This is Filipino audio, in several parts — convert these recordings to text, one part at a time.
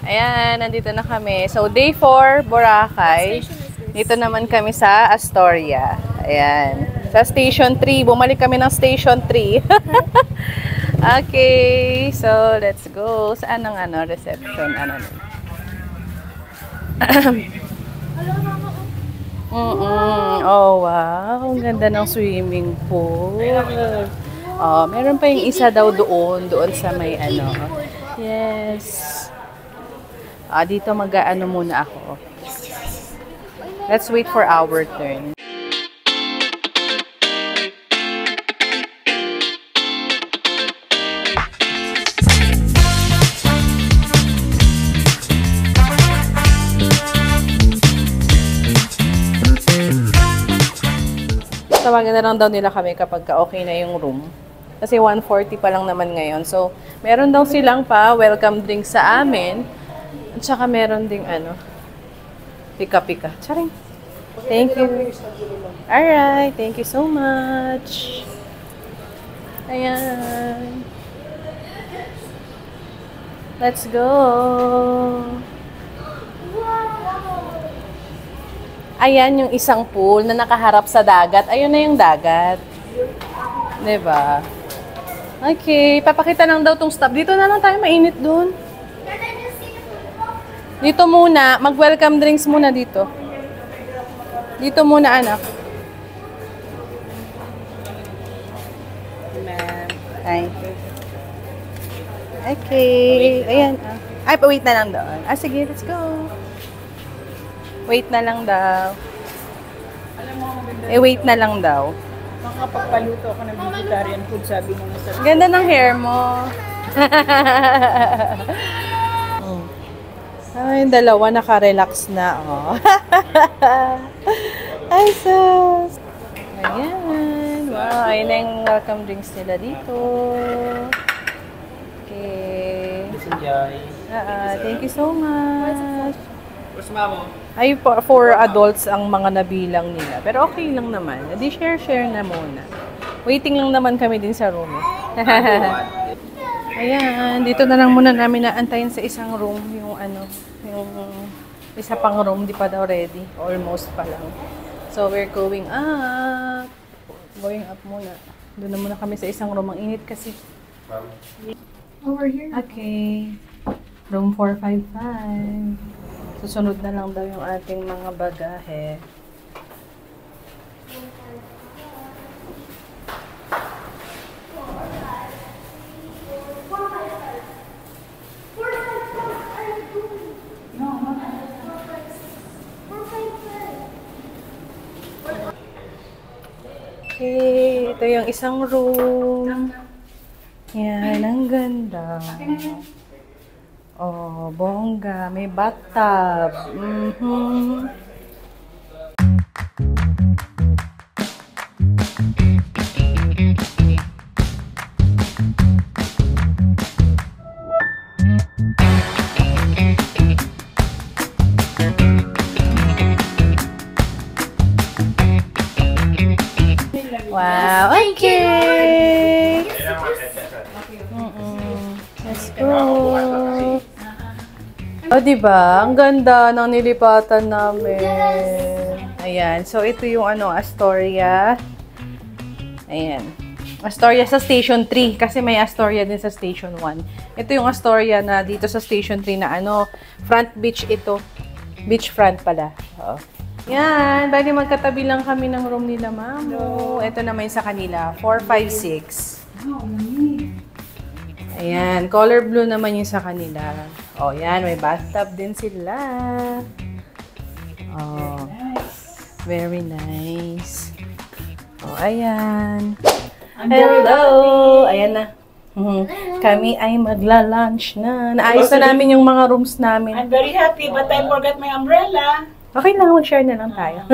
Ayan, nandito na kami. So, day 4, Boracay. Dito naman kami sa Astoria. Ayan. Sa Station 3. Bumalik kami ng Station 3. Okay. So, let's go. Saan ang reception? Oh, wow. Ang ganda ng swimming pool. Oh, meron pa yung isa daw doon sa may Yes. Dito muna ako. Let's wait for our turn. Tawagan na lang daw nila kami kapag okay na yung room. Kasi 1:40 pa lang naman ngayon. So, meron daw silang welcome drink sa amin. At saka meron ding pika-pika. Charing. Thank you. Alright. Thank you so much. Ayan. Let's go. Ayan yung isang pool na nakaharap sa dagat. Ayun na yung dagat. Diba? Okay. Papakita lang daw tong stop. Dito na lang tayo. Mainit dun. Dito muna. Mag-welcome drinks muna dito. Dito muna, anak. Thank you. Okay. Ayan. Ay, wait na lang doon. Sige. Let's go. Wait na lang daw. Wait na lang daw. Makapagpaluto ako ng vegetarian food, sabi mo sa... Ganda ng hair mo. Ay, yung dalawa naka-relax na. Oh. Ay, sus. Ayan. Wow, ayun na yung welcome drinks nila dito. Okay. Thank you so much. Ay, for adults ang mga nabilang nila. Pero okay lang naman. Di share na muna. Waiting lang naman kami din sa room. Ayan, dito na lang muna namin naantayin sa isang room. Yung isa pang room, di pa daw ready. Almost pa lang. So, we're going up. Going up muna. Doon na muna kami sa isang room. Ang init kasi. Over here. Okay. Room 455. Susunod na lang daw yung ating mga bagahe. Okay, ito yung isang room. Yan, ang ganda. Oh, bongga. May bathtub. Wow, okay. Let's go. Diba? Ang ganda ng nilipatan namin. Ayan. So, ito yung Astoria. Ayan. Astoria sa Station 3. Kasi may Astoria din sa Station 1. Ito yung Astoria na dito sa Station 3 na front beach ito. Beachfront pala. Oo. Yan. Bali magkatabi lang kami ng room nila, Mamo. Ito naman sa kanila. 456. Ayan. Color blue naman yung sa kanila. Oh, yan. May bathtub din sila. Oh. Very nice. Oh, ayan. Hello! Ayan na. Kami ay magla-lunch na. Naayos na namin yung mga rooms namin. I'm very happy, but I forgot my umbrella. Okay lang. Mag-share na lang tayo.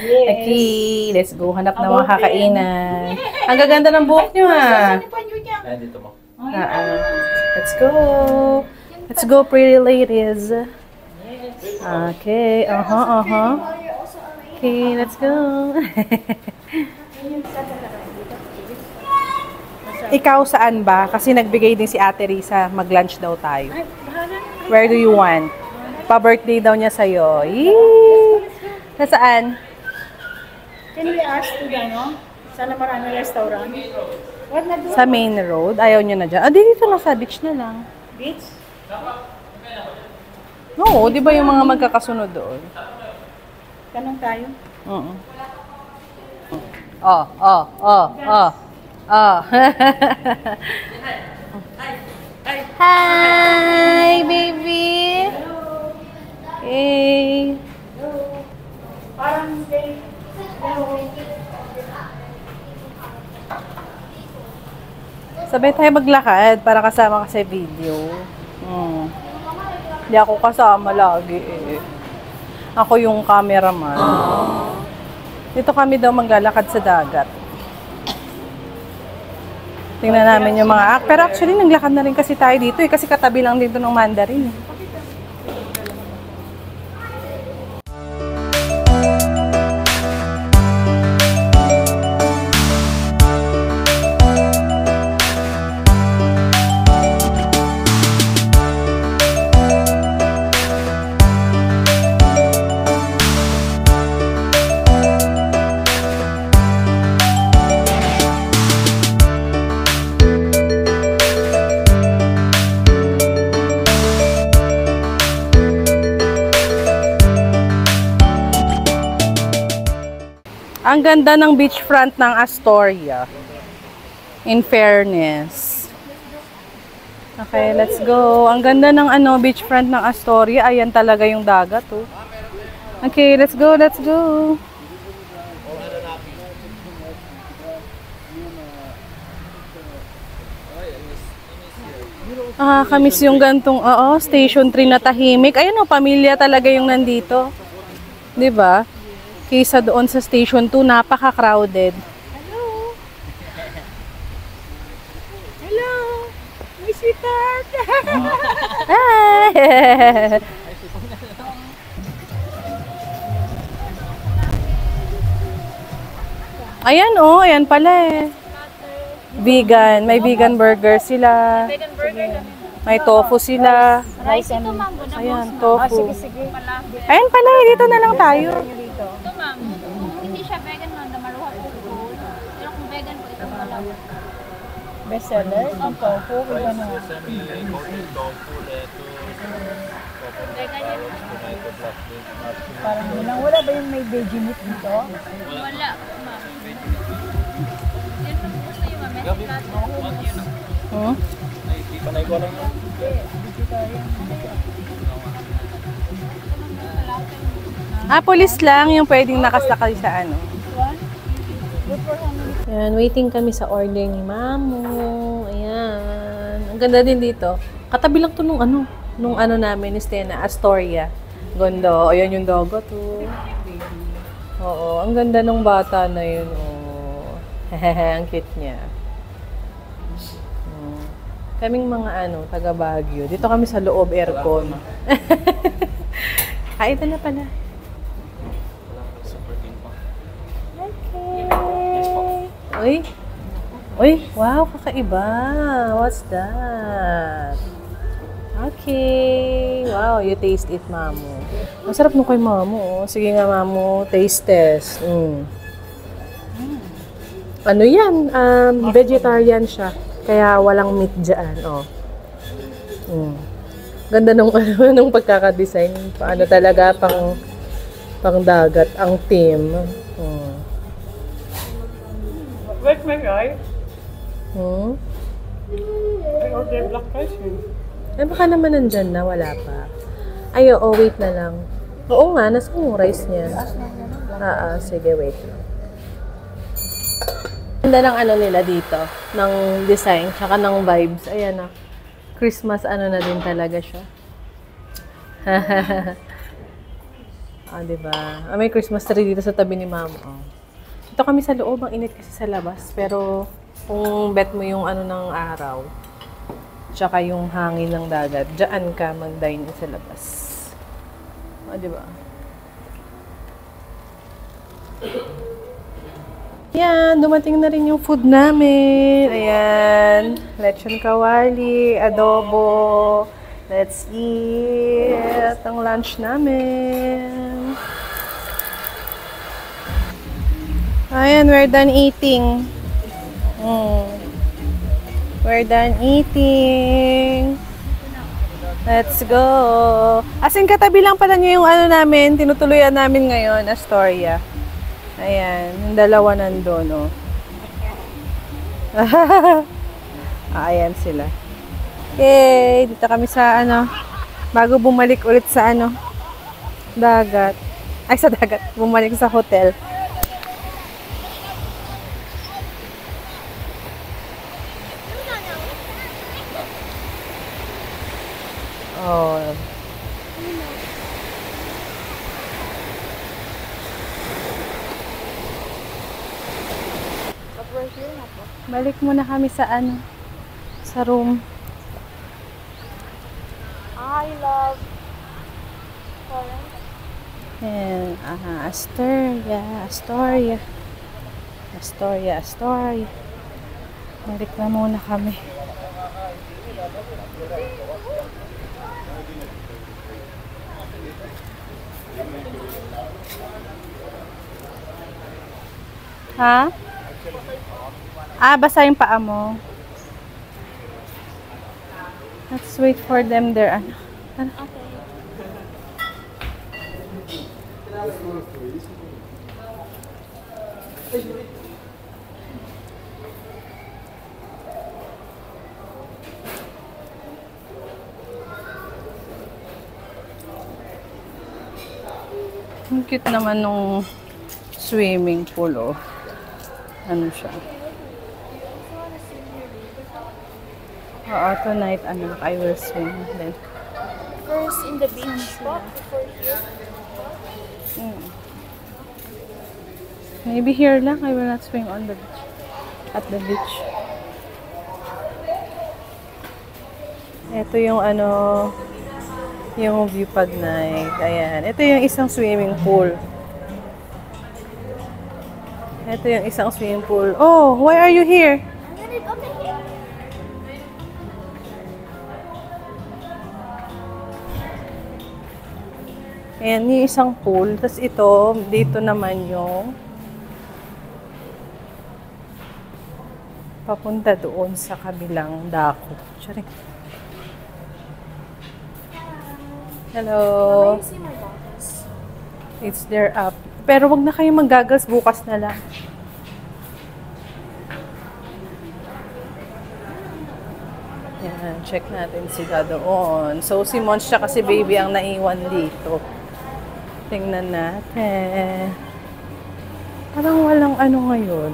Yes. Okay. Let's go. Hanap na mga kakainan. Ang gaganda ng buhok nyo, ha? Dito mo. Let's go. Let's go, pretty ladies. Okay. Okay, let's go. Ikaw saan ba? Kasi nagbigay din si Ate Risa, mag-lunch daw tayo. Ay, bahala na. Where do you want? Pa-birthday daw niya sa'yo. Yee! Sa saan? Can we ask to the, no? Sana maraming restaurant. What na doon? Sa main road. Ayaw niya na dyan. Ah, dito lang sa beach na lang. Beach? Oo, di ba yung mga magkakasunod doon? Tanong tayo. Oo. Oh, oh, oh, oh. Oh. Hi, baby. Hey. Parang kay... Sabay tayo maglakad para kasama ka sa video. Hindi ako kasama lagi eh. Ako yung cameraman. Dito kami daw maglalakad sa dagat. Tingnan namin yung mga Pero actually, naglakad na rin kasi tayo dito eh. Kasi katabi lang dito ng Mandarin eh. Ang ganda ng beachfront ng Astoria. In fairness. Okay, let's go. Ang ganda ng beachfront ng Astoria. Ayan talaga yung dagat, oh. Okay, let's go, let's go. Kamis yung gantong, Station 3 na tahimik. Ayun, oh, pamilya talaga yung nandito. 'Di ba? Kaysa doon sa Station 2, napaka-crowded. Hello! Hello! My sweetheart! Hi! Ayan, oh. Ayan pala eh. Vegan. May vegan burger sila. Vegan burger na. May tofu sila. Rice and... Ayan, tofu. Sige. Ayan pala, dito na lang tayo. Ito ma'am, kung hindi siya vegan ma'am, na maruha po ito. Pero kung vegan po, itong malaw. Best seller? Ang tofu. Iba na. Vegan yan. Parang wala ba yung may veggie meat dito? Wala, ma'am. Yan po gusto yung ma'am. Mexican. Hmm? Police lang yung pwedeng nakasakay sa ano. Ayan, waiting kami sa order ni Mamu. Ayan. Ang ganda din dito. Katabi lang to nung namin ni Stena, Astoria. Gondo. Ayan yung dogo to. Oo, ang ganda ng bata na yun. Oh. Ang cute niya. Kaming mga taga Baguio. Dito kami sa loob aircon. Ito na pala. Okay. Uy, wow, kakaiba. What's that? Okay. Wow, you taste it, Mamu. Ang sarap nung kay Mamu. Oh. Sige nga, Mamu. Taste test. Ano yan? Vegetarian siya. Kaya walang meat dyan. Oh. Ganda nung pagkakadesign. Paano talaga pang dagat ang team. Wait, my guy. Hmm? I ordered black rice. Baka naman nandyan na. Wala pa. Ay, wait na lang. Oo nga, nasa yung rice niya. Sige, wait lang. Ganda ng nila dito. Ng design, tsaka ng vibes. Ayan na. Christmas na din talaga siya. Diba? May Christmas tree dito sa tabi ni Mama. Ito kami sa loob. Ang init kasi sa labas. Pero kung bet mo yung ng araw, tsaka yung hangin ng dagat, dyan ka mag-dine sa labas. Diba? Yan, dumating na rin yung food namin. Ayan, lechon kawali, adobo. Let's eat ang lunch namin. Ayan, we're done eating. We're done eating. Let's go. As in, katabi lang pala niyo yung ano namin, tinutuluyan namin ngayon, Astoria. Ayan, yung dalawa nandun, no. Ayan sila. Okay, dito kami sa ano, bago bumalik ulit sa ano, dagat. Ay, sa dagat. Bumalik sa hotel. Oh. Balik muna kami sa ano, sa room. I love Florence. And, Astoria. Balik na muna kami. Ha? Basa yung paa mo. Let's wait for them there. Ano? Okay. Ang cute naman nung swimming pool, oh. Ano siya? Oo, tonight, I will swim then. First in the beach spot before here. Maybe here lang, I will not swim on the beach. At the beach. Ito yung yung view pag night. Ayan. Ito yung isang swimming pool. Ito yung isang swimming pool. Oh, why are you here? I'm gonna go here. Ayan, yung isang pool. Tapos ito, dito naman yung papunta doon sa kabilang dako. Charing. Hello. Can I see my bottles? It's there up. Pero wag na kayo mag-goggles, bukas na lang. Yan, check natin sila doon. So, si Mons siya kasi baby ang naiwan dito. Tingnan natin. Parang walang ano ngayon.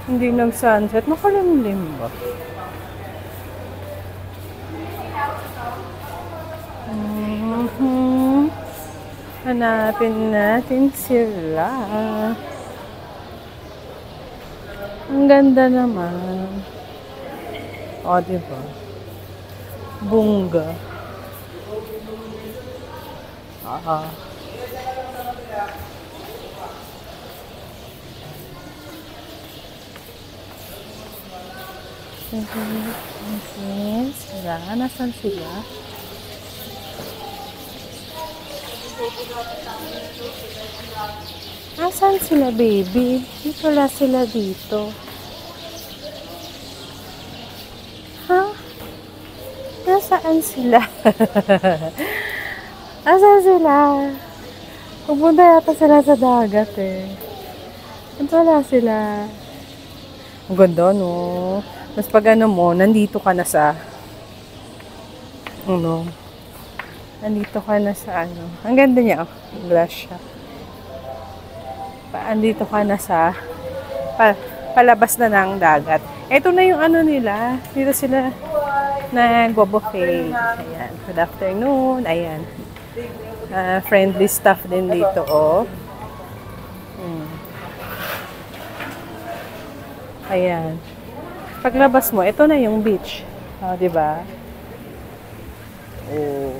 Hindi nag-sunset. Makalimlim ba? Hanapin natin sila. Ang ganda naman. O, diba? Bunga. Sila? Nasaan sila? Nasaan sila, baby? Wala sila dito. Ha? Nasaan sila? Nasaan sila? Pupunta yata sila sa dagat eh. At wala sila. Ang ganda, no? Mas pag ano mo, nandito ka na sa nandito ka na sa ang ganda niya, oh. Glass siya. Andito ka na sa palabas na ng dagat. Ito na yung nila. Dito sila nagbo-buffet. Ayan. Good afternoon. Ayan. Friendly staff din dito, oh. Ayan. Paglabas mo, ito na yung beach. Oh, di ba? Oh.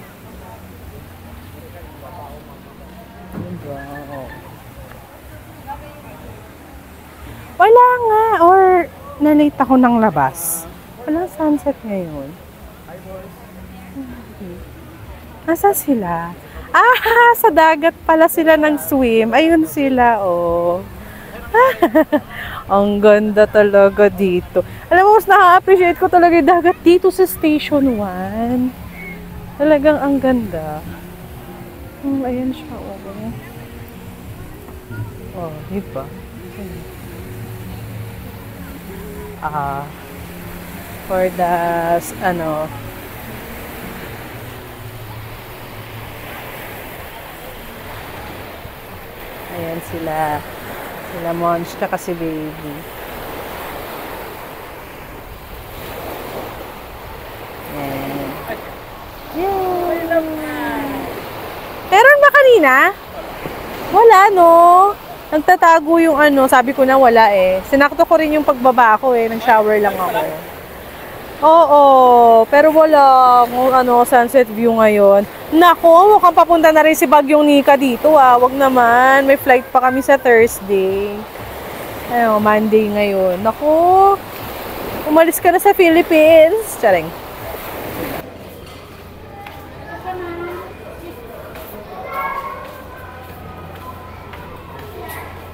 Diba? na-late ako ng labas. Walang sunset ngayon. Nasaan sila? Ah, sa dagat pala sila ng swim. Ayun sila, oh. Ang ganda talaga dito. Alam mo, mas nakaka-appreciate ko talaga yung dagat dito sa Station 1. Talagang ang ganda. Ayan siya, oh. Oh, diba? For the, ayan sila. Sila Monch, tsaka si Baby. Ayan. Meron ba kanina? Wala, no? Nagtatago yung sabi ko na wala eh. Sinakto ko rin yung pagbaba ko eh. Nag-shower lang ako. Oo, pero wala sunset view ngayon. Nako, mukhang papunta na rin si Bagyong Nika dito ah. Wag naman, may flight pa kami sa Thursday. Monday ngayon. Nako, umalis ka na sa Philippines. Charing.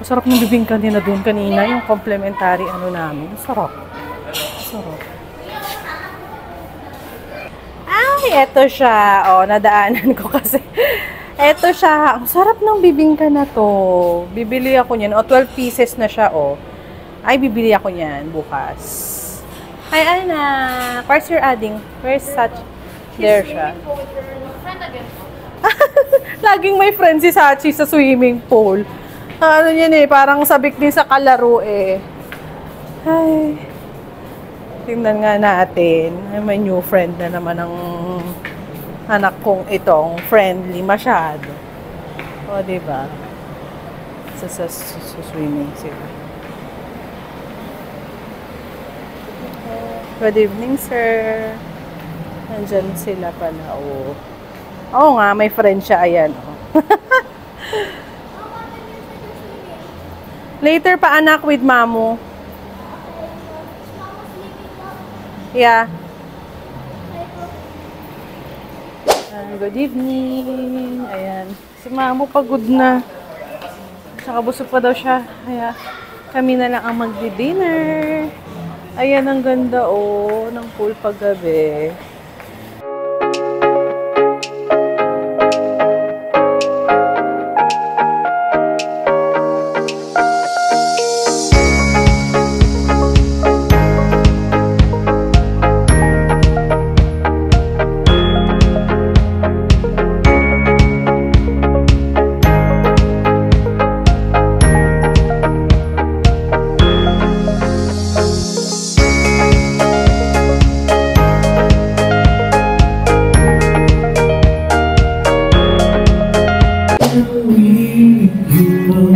Masarap ng bibingka nila doon kanina, yung complimentary namin. Masarap. Masarap. Ay, eto siya. Nadaanan ko kasi. Eto siya. Ang sarap ng bibingka na to. Bibili ako niyan. 12 pieces na siya, Ay, bibili ako niyan bukas. Hi, Anak. Where's your adding? Where's such? There siya. Laging may friend si Sachi sa swimming pool. Yan parang sabik din sa kalaro eh. Ay. Tingnan nga natin. May new friend na naman ang anak kong itong friendly masyado. O, diba? Sa swimming sila. Good evening, sir. Nandyan sila pala, Oo nga, may friend siya. Ayan, Later pa, anak, with Mamu. Yeah. Good evening. Ayan. Si Mamu pagod na. Saka busog pa daw siya. Kaya kami na lang ang magdi-dinner. Ayan, ang ganda ng pool paggabi.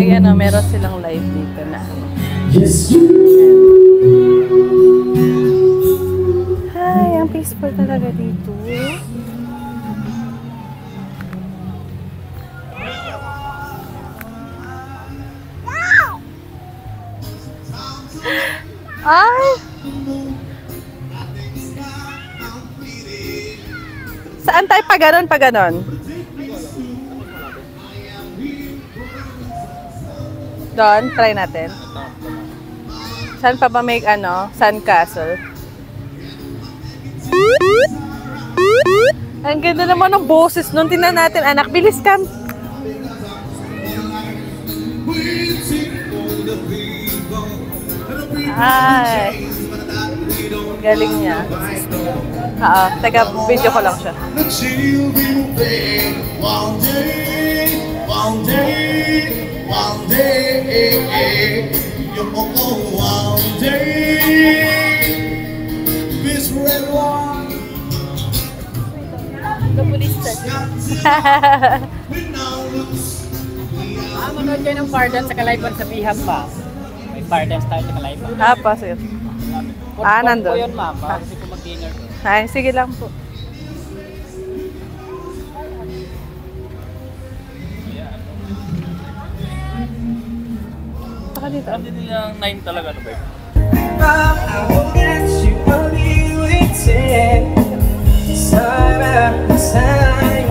Ayan meron silang live dito na. Hi, ang peaceful talaga dito. Ay! Saan tayo pa ganon? Doon, try natin. Saan pa ba may sandcastle? Ang ganda naman ng boses nun. Tingnan natin, anak. Bilis ka. Ay. Galing niya. Taga video ko lang siya. One day, one day, this red one. Manood kayo ng pardon sa Kalayban sa Bihag pa. May pardon tayo sa Kalayban. Pa, sir. Nandun. Po yun, ma'am. Kasi po mag-dinner. Ay, sige lang po. Dito. Dito yung 9 talaga, no, babe? I hope that you will be waiting side by side.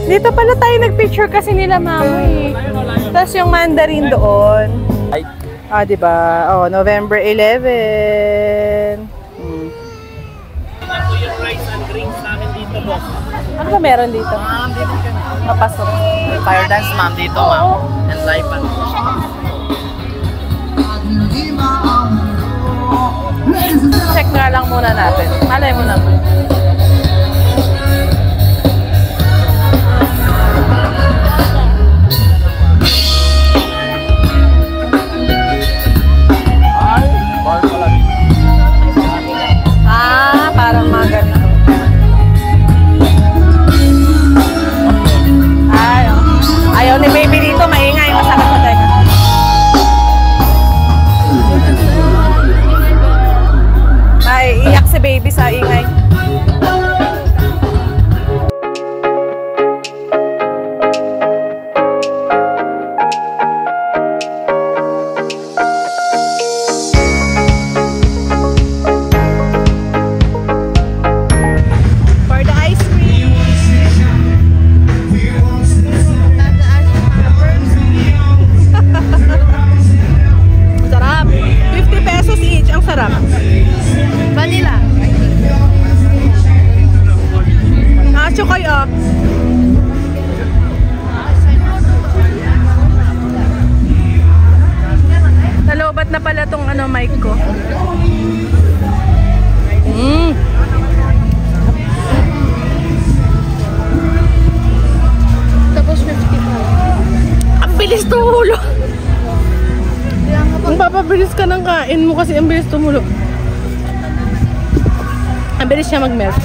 Dito pala tayo nagpicture kasi nila mama eh. Tapos yung mandarin doon. Ah, diba? Oh, November 11. Yung rice and drinks namin dito, boss. Ano ba meron dito? Dito ka na. Papasok. Fire dance, ma'am, dito, ma'am. And live band. Check nga lang muna natin. Malay mo naman. Ah, parang mga ganito. Ayaw ni baby dito, maingay, masakit sa teka. Ay, iyak si baby sa ingay. For the ice cream. Sarap. 50 pesos each. Ang sarap. Vanilla. Ah, chokoy oh. Nalobat na pala tong ano mic ko. Tapos 55. Ang bilis tumulo. Ang papabilis ka ng kain mo kasi ang bilis tumulo. Ang bilis siya mag-melt.